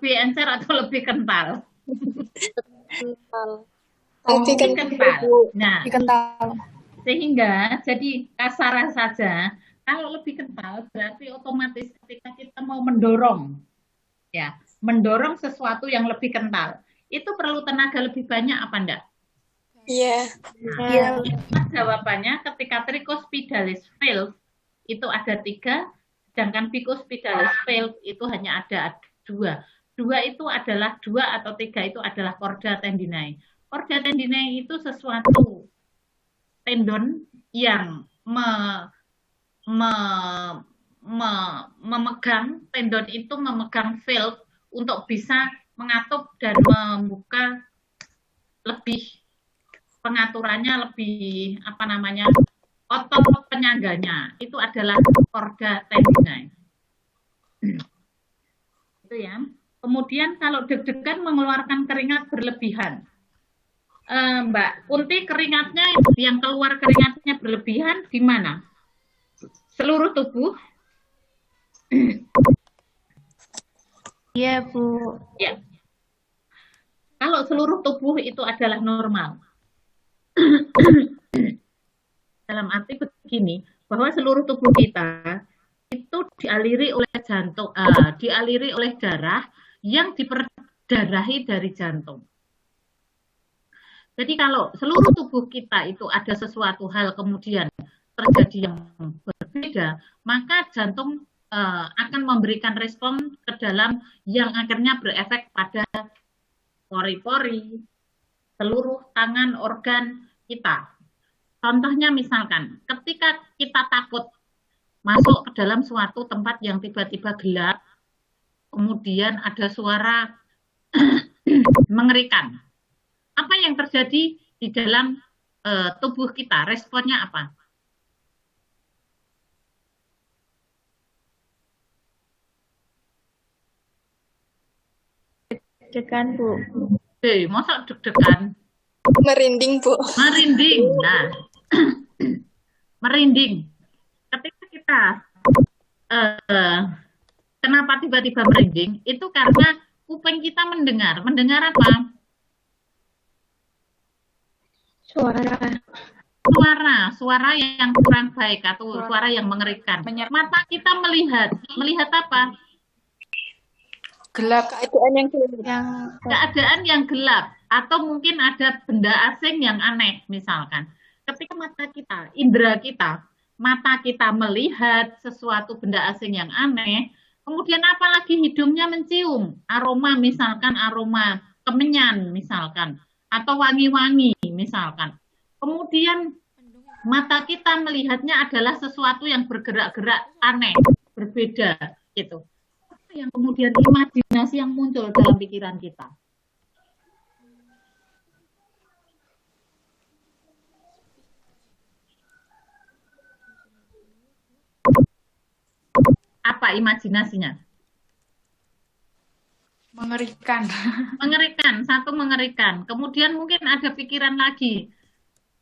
lebih encer atau lebih kental? Kental. Lebih Lebih kental. Nah, Lebih kental. sehingga jadi kasar saja, kalau lebih kental berarti otomatis ketika kita mau mendorong, ya, mendorong sesuatu yang lebih kental, itu perlu tenaga lebih banyak apa enggak? Iya. Nah, jawabannya ketika tricuspidalis valve itu ada 3, sedangkan bicuspidalis valve itu hanya ada 2. 2 itu adalah 2 atau 3 itu adalah chorda tendinae. Chorda tendinae itu sesuatu tendon yang memegang, tendon itu memegang valve untuk bisa mengatup dan membuka lebih, pengaturannya lebih otot penyangganya itu adalah chorda tendinae. Itu ya. Kemudian kalau deg-degan mengeluarkan keringat berlebihan. Mbak Kunti, keringatnya yang keluar keringatnya berlebihan di mana? Seluruh tubuh? Iya, Bu. Ya. Kalau seluruh tubuh itu adalah normal. Dalam arti begini, bahwa seluruh tubuh kita itu dialiri oleh jantung, dialiri oleh darah yang diperdarahi dari jantung. Jadi kalau seluruh tubuh kita itu ada sesuatu hal kemudian terjadi yang berbeda, maka jantung akan memberikan respon ke dalam yang akhirnya berefek pada pori-pori, seluruh tangan, organ kita. Contohnya misalkan, ketika kita takut masuk ke dalam suatu tempat yang tiba-tiba gelap, kemudian ada suara mengerikan. Apa yang terjadi di dalam tubuh kita? Responnya apa? Deg-degan, Bu. Masa deg-degan? Merinding, Bu. Merinding. Nah, merinding. Ketika kita kenapa tiba-tiba merinding? Itu karena kuping kita mendengar. Mendengar apa? Suara yang kurang baik atau suara yang mengerikan. Mata kita melihat apa? Gelap. Keadaan yang gelap atau mungkin ada benda asing yang aneh misalkan. Ketika indera kita, mata kita melihat sesuatu benda asing yang aneh, kemudian apalagi hidungnya mencium aroma, misalkan aroma kemenyan misalkan, atau wangi-wangi misalkan. Kemudian mata kita melihatnya adalah sesuatu yang bergerak-gerak aneh, berbeda gitu. Apa yang kemudian imajinasi yang muncul dalam pikiran kita? Apa imajinasinya? Mengerikan. Satu mengerikan. Kemudian mungkin ada pikiran lagi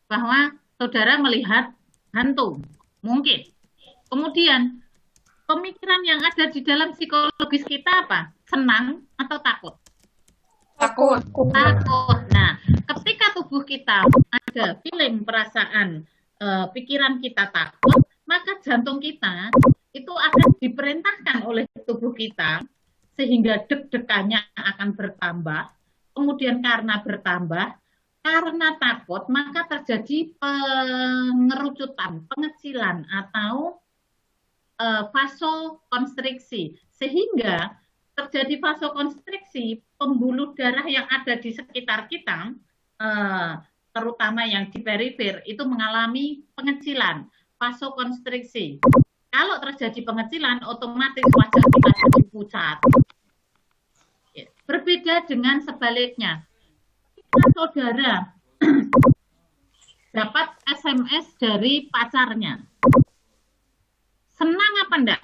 bahwa saudara melihat hantu, mungkin. Kemudian pemikiran yang ada di dalam psikologis kita apa? Senang atau takut? Takut. Nah, ketika tubuh kita ada feeling, perasaan, pikiran kita takut, maka jantung kita itu akan diperintahkan oleh tubuh kita sehingga deg-degannya akan bertambah. Kemudian karena bertambah, karena takut, maka terjadi pengerucutan, pengecilan atau vasokonstriksi. Sehingga terjadi vasokonstriksi, pembuluh darah yang ada di sekitar kita, terutama yang di perifer, itu mengalami pengecilan, vasokonstriksi. Kalau terjadi pengecilan, otomatis wajah kita jadi pucat. Berbeda dengan sebaliknya. Jika saudara dapat SMS dari pacarnya, senang apa enggak?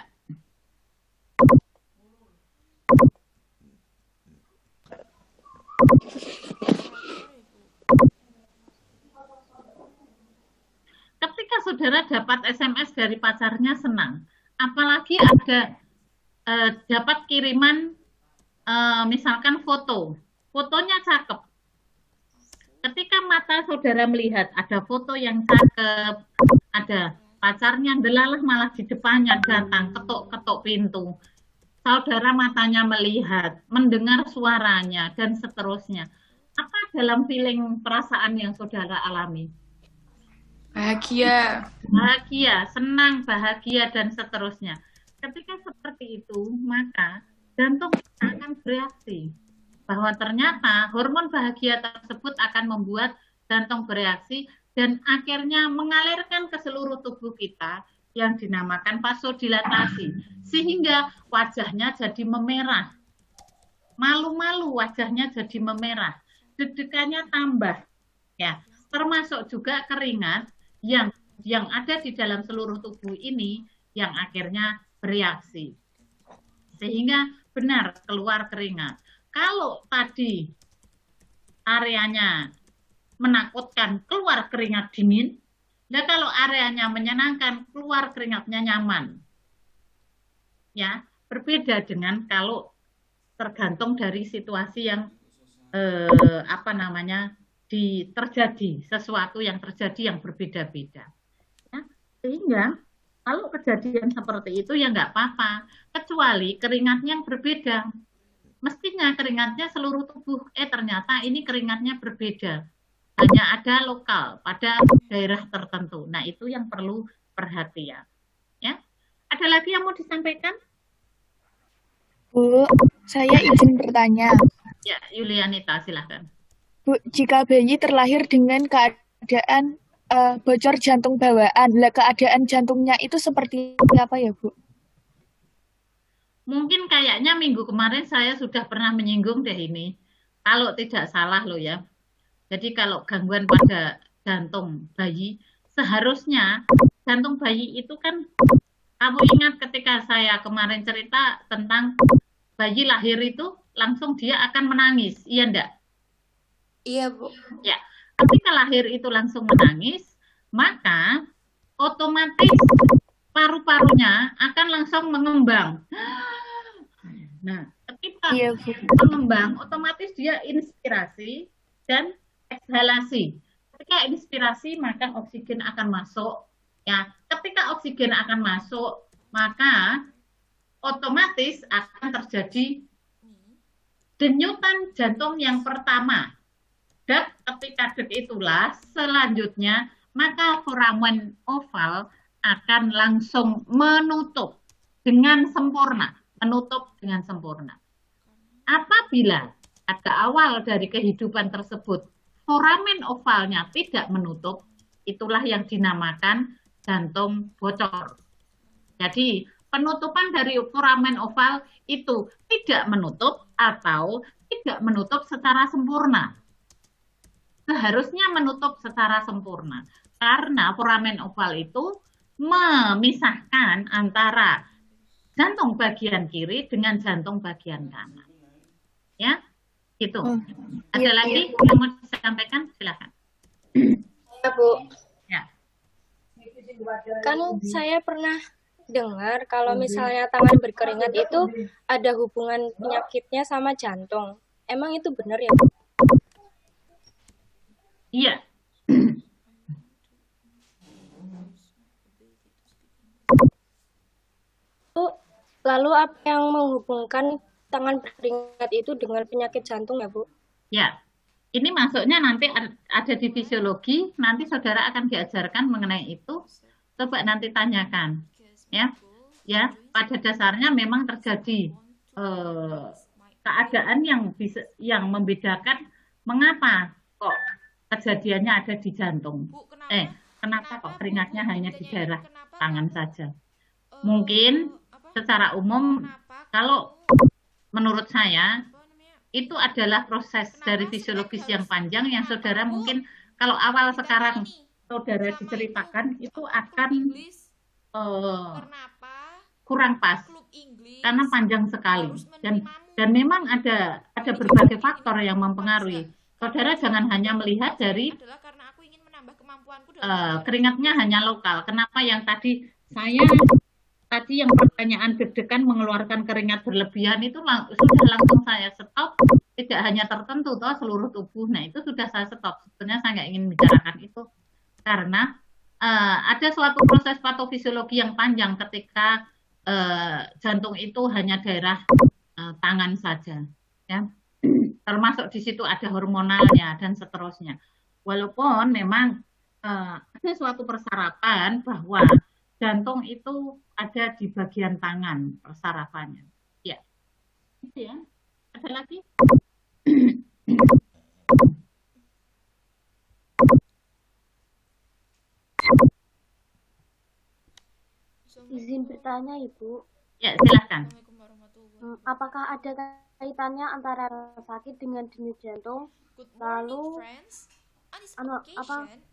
Ketika saudara dapat SMS dari pacarnya senang, apalagi ada dapat kiriman misalkan fotonya cakep. Ketika mata saudara melihat ada foto yang cakep, ada pacarnya delalah malah di depannya datang ketuk-ketuk pintu. Saudara matanya melihat, mendengar suaranya, dan seterusnya. Apa dalam feeling perasaan yang saudara alami? Bahagia. Bahagia, senang, bahagia, dan seterusnya. Ketika seperti itu, maka jantung akan bereaksi. Bahwa ternyata hormon bahagia tersebut akan membuat jantung bereaksi dan akhirnya mengalirkan ke seluruh tubuh kita yang dinamakan vasodilatasi. Sehingga wajahnya jadi memerah. Malu-malu wajahnya jadi memerah. Deg-degannya tambah. Ya, termasuk juga keringat yang ada di dalam seluruh tubuh ini yang akhirnya bereaksi. Sehingga benar keluar keringat. Kalau tadi areanya menakutkan keluar keringat dingin, nah kalau areanya menyenangkan keluar keringatnya nyaman. Ya, berbeda dengan kalau tergantung dari situasi yang terjadi, sesuatu yang terjadi yang berbeda-beda. Ya, sehingga kalau kejadian seperti itu ya nggak apa-apa, kecuali keringatnya yang berbeda. Mestinya keringatnya seluruh tubuh, ternyata ini keringatnya berbeda. Hanya ada lokal pada daerah tertentu. Nah, itu yang perlu perhatian. Ya. Ada lagi yang mau disampaikan? Bu, saya izin bertanya. Ya, Yulianita, silahkan. Bu, jika bayi terlahir dengan keadaan bocor jantung bawaan, keadaan jantungnya itu seperti apa ya, Bu? Mungkin kayaknya minggu kemarin saya sudah pernah menyinggung deh ini. Kalau tidak salah loh ya. Jadi kalau gangguan pada jantung bayi, seharusnya jantung bayi itu kan, kamu ingat ketika saya kemarin cerita tentang bayi lahir itu langsung dia akan menangis, iya enggak? Iya, Bu. Ya, ketika lahir itu langsung menangis, maka otomatis paru-parunya akan langsung mengembang. Nah, ketika mengembang, otomatis dia inspirasi dan ekshalasi. Ketika inspirasi, maka oksigen akan masuk. Ya, ketika oksigen akan masuk, maka otomatis akan terjadi denyutan jantung yang pertama. Dan ketika itulah selanjutnya, maka foramen oval akan langsung menutup dengan sempurna. Apabila pada awal dari kehidupan tersebut foramen ovalnya tidak menutup, itulah yang dinamakan jantung bocor. Jadi penutupan dari foramen oval itu tidak menutup atau tidak menutup secara sempurna. Seharusnya menutup secara sempurna karena foramen oval itu memisahkan antara jantung bagian kiri dengan jantung bagian kanan. Ya, gitu. Ada lagi yang mau disampaikan? Silakan. Ya, Bu. Ya. Kan saya pernah dengar kalau misalnya tangan berkeringat itu ada hubungan penyakitnya sama jantung. Emang itu benar ya, Bu? Iya. Lalu apa yang menghubungkan tangan berkeringat itu dengan penyakit jantung ya, Bu? Ya, ini masuknya nanti ada di fisiologi, nanti saudara akan diajarkan mengenai itu. Coba nanti tanyakan, ya. Ya, pada dasarnya memang terjadi keadaan yang membedakan mengapa kok kejadiannya ada di jantung. Kenapa kok keringatnya hanya di daerah tangan saja? Mungkin secara umum, kalau menurut saya, itu adalah proses dari fisiologis yang panjang yang saudara mungkin kalau awal sekarang saudara diceritakan itu akan kurang pas karena panjang sekali dan memang ada berbagai faktor yang mempengaruhi. Saudara jangan hanya melihat dari keringatnya hanya lokal. Kenapa yang tadi saya tadi yang pertanyaan deg-degan mengeluarkan keringat berlebihan itu sudah langsung saya stop, tidak hanya tertentu toh seluruh tubuh. Nah itu sudah saya stop. Sebenarnya saya nggak ingin bicarakan itu karena ada suatu proses patofisiologi yang panjang ketika jantung itu hanya daerah tangan saja, ya. Termasuk di situ ada hormonalnya dan seterusnya. Walaupun memang ada suatu persarapan bahwa jantung itu ada di bagian tangan persarapannya. Ya, itu ya. Ada lagi? Izin bertanya, Ibu. Ya, silakan. Apakah ada kaitannya antara sakit dengan denyut jantung? Lalu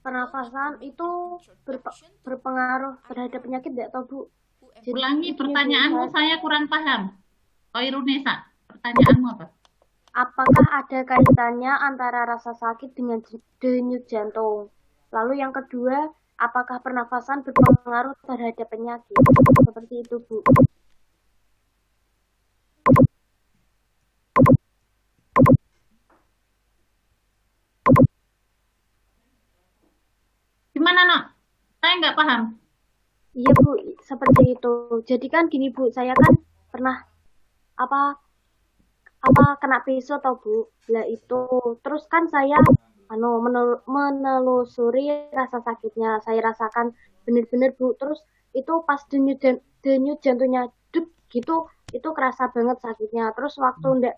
pernafasan itu berpengaruh terhadap penyakit tidak tahu, Bu? Jadi, ulangi pertanyaanmu, saya kurang paham. Koirunesa, pertanyaanmu apa? Apakah ada kaitannya antara rasa sakit dengan denyut jantung? Lalu yang kedua, apakah pernafasan berpengaruh terhadap penyakit? Seperti itu, Bu. Gimana, Nok? Saya nggak paham. Iya, Bu, seperti itu. Jadi kan gini, Bu, saya kan pernah kena pisau atau Bu. Lah itu. Terus kan saya menelusuri rasa sakitnya. Saya rasakan benar-benar, Bu. Terus itu pas denyut jantungnya duk gitu, itu kerasa banget sakitnya. Terus waktu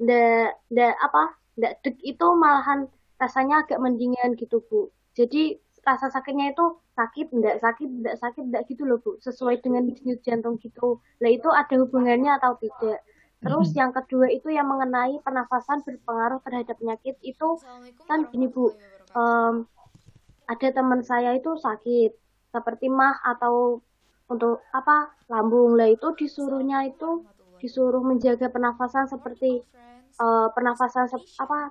ndak dek itu malahan rasanya agak mendingan gitu, Bu. Jadi rasa sakitnya itu ndak gitu loh, Bu. Sesuai dengan denyut jantung gitu. Lah itu ada hubungannya atau tidak? Terus yang kedua itu yang mengenai pernafasan berpengaruh terhadap penyakit itu kan gini, Bu. Ada teman saya itu sakit seperti mah atau untuk lambung. Lah itu disuruh menjaga pernafasan seperti pernafasan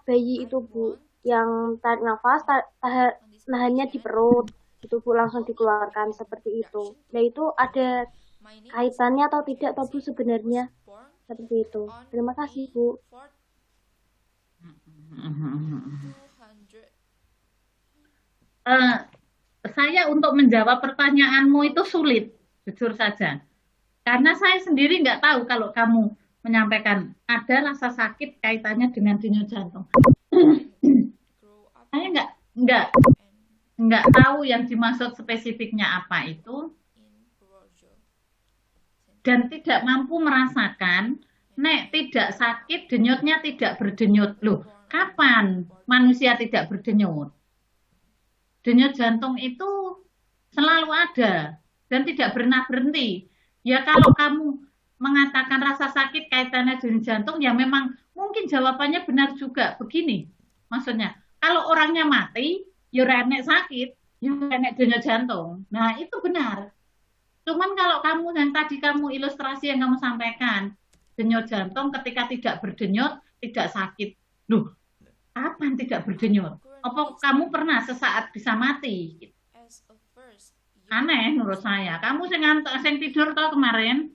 bayi itu, Bu. Yang tarik nafas nahannya di perut itu, Bu, langsung dikeluarkan seperti itu. Nah itu ada kaitannya atau tidak atau Bu sebenarnya seperti itu. Terima kasih, Bu. Saya untuk menjawab pertanyaanmu itu sulit, jujur saja. Karena saya sendiri nggak tahu kalau kamu menyampaikan ada rasa sakit kaitannya dengan denyut jantung. Saya nggak tahu yang dimaksud spesifiknya apa itu, dan tidak mampu merasakan, nek tidak sakit denyutnya tidak berdenyut. Loh, kapan manusia tidak berdenyut? Denyut jantung itu selalu ada dan tidak pernah berhenti. Ya kalau kamu mengatakan rasa sakit kaitannya dengan jantung, ya memang mungkin jawabannya benar juga. Begini, maksudnya, kalau orangnya mati, ya renek sakit, ya renek denyut jantung. Nah itu benar. Cuman kalau kamu yang tadi kamu ilustrasi yang kamu sampaikan, denyut jantung ketika tidak berdenyut, tidak sakit. Loh, kapan tidak berdenyut? Apa kamu pernah sesaat bisa mati? Aneh menurut saya. Kamu sing tidur toh kemarin?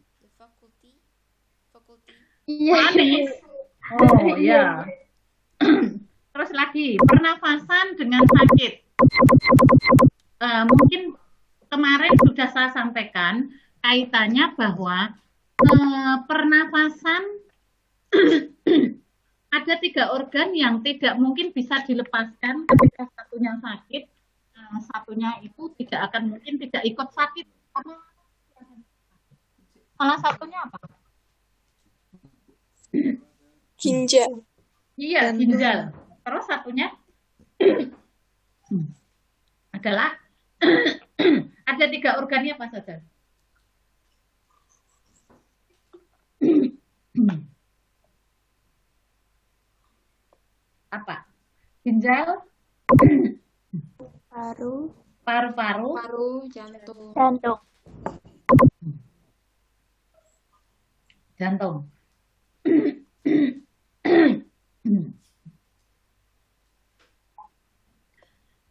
Iya. Manis. Oh iya. Terus lagi, pernafasan dengan sakit. Mungkin kemarin sudah saya sampaikan kaitannya bahwa pernafasan ada 3 organ yang tidak mungkin bisa dilepaskan ketika satunya sakit, satunya itu tidak akan mungkin tidak ikut sakit. Salah satunya apa? Ginjal. Iya, ginjal. Terus satunya adalah ada 3 organnya apa saja? Apa? Ginjal, paru-paru, jantung. jantung.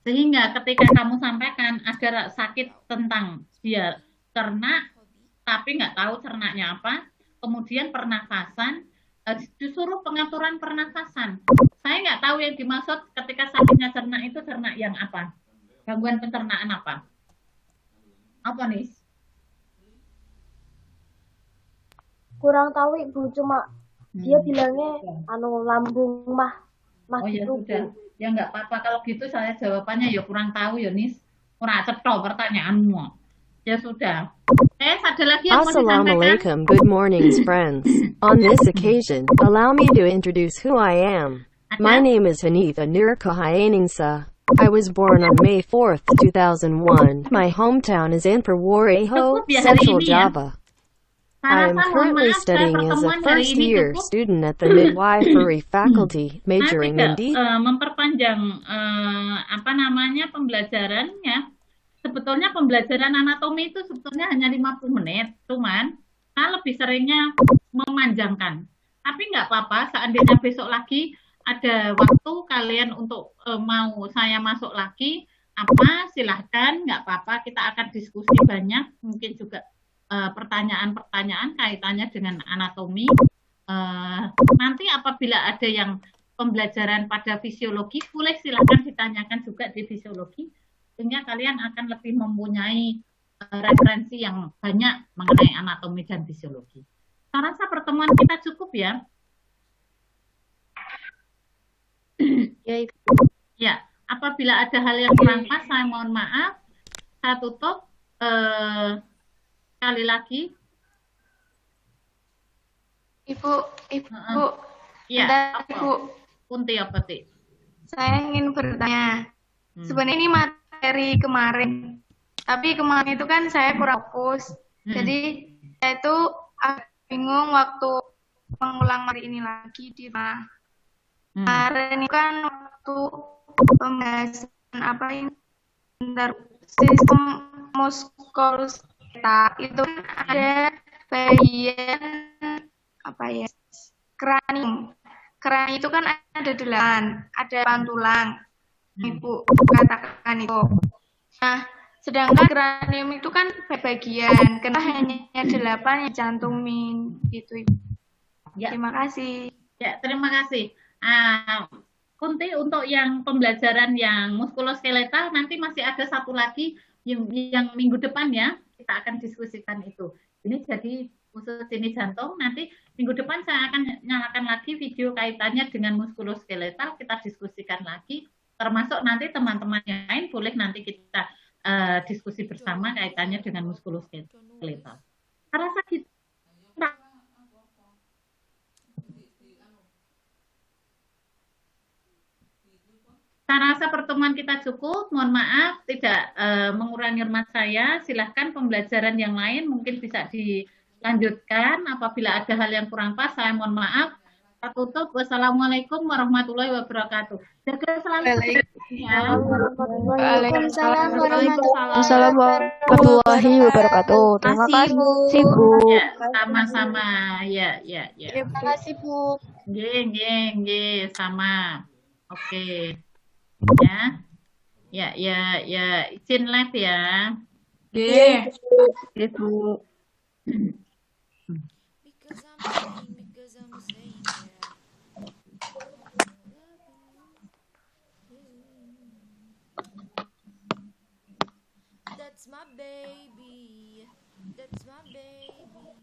Sehingga ketika kamu sampaikan ada sakit tentang dia karena tapi nggak tahu cernanya apa. Kemudian pernafasan, disuruh pengaturan pernafasan. Saya nggak tahu yang dimaksud ketika sakitnya cerna itu cerna yang apa? Gangguan pencernaan apa? Apa nih? Kurang tahu Ibu, cuma dia bilangnya lambung mah Oh ya gitu, sudah, Bu. ya nggak apa-apa. Kalau gitu saya jawabannya ya kurang tahu ya Nis. Kurang cetok pertanyaanmu. Ya sudah. Ada lagi yang mau Assalamu disampaikan? alaikum, good mornings friends. On this occasion, allow me to introduce who I am. My Ada? name is Hanifa Nurka Hyaningsa. I was born on May 4th, 2001. My hometown is in Purworejo, Cukup ya hari Central ini ya. Java. Saya I am rasa mohon currently maaf, saya studying as a pertemuan hari first ini year cukup. student at the midwifery faculty, Saya majoring in tidak memperpanjang apa namanya pembelajarannya. Sebetulnya pembelajaran anatomi itu sebetulnya hanya 50 menit, cuman saya lebih seringnya memanjangkan. Tapi nggak apa-apa, seandainya besok lagi ada waktu kalian untuk mau saya masuk lagi, apa silahkan, nggak apa-apa, kita akan diskusi banyak, mungkin juga pertanyaan-pertanyaan kaitannya dengan anatomi. Nanti apabila ada yang pembelajaran pada fisiologi, boleh silahkan ditanyakan juga di fisiologi, sehingga kalian akan lebih mempunyai referensi yang banyak mengenai anatomi dan fisiologi. Saya rasa pertemuan kita cukup ya. Ya, apabila ada hal yang kurang pas, saya mohon maaf. Saya tutup. Sekali lagi. Ibu, Ya, bentar, apa? Ibu. Punti apa, Ti? Saya ingin bertanya. Sebenarnya ini materi kemarin, tapi kemarin itu kan saya kurang fokus. Jadi saya itu agak bingung waktu mengulang materi ini lagi di rumah. Kemarin itu kan waktu pembahasan apa ini? Bentar, sistem muskuloskeletal itu kan ada bagian apa ya? Kranium. Kranium itu kan ada 8, ada 8 tulang. Ibu katakan itu. Nah, sedangkan kranium itu kan bagian, kenapa hanya 8 yang cantumin gitu, Ibu. Ya. Terima kasih. Ya, terima kasih. Kunti, untuk yang pembelajaran yang muskuloskeletal nanti masih ada satu lagi yang minggu depan ya, kita akan diskusikan itu. Ini jadi khusus ini jantung, nanti minggu depan saya akan nyalakan lagi video kaitannya dengan muskuloskeletal, kita diskusikan lagi, termasuk nanti teman-teman yang lain boleh nanti kita diskusi bersama kaitannya dengan muskuloskeletal. Saya rasa kita Saya rasa pertemuan kita cukup. Mohon maaf tidak mengurangi hormat saya. Silahkan pembelajaran yang lain mungkin bisa dilanjutkan. Apabila ada hal yang kurang pas, saya mohon maaf. Saya tutup. Wassalamualaikum warahmatullahi wabarakatuh. Jaga selalu. Waalaikumsalam warahmatullahi wabarakatuh. Terima kasih, Bu. Ya, sama-sama. Ya. Terima kasih, Bu. Nggih, sama. Oke. Ya, izin live ya. Iya. Bu. That's my baby. That's my baby.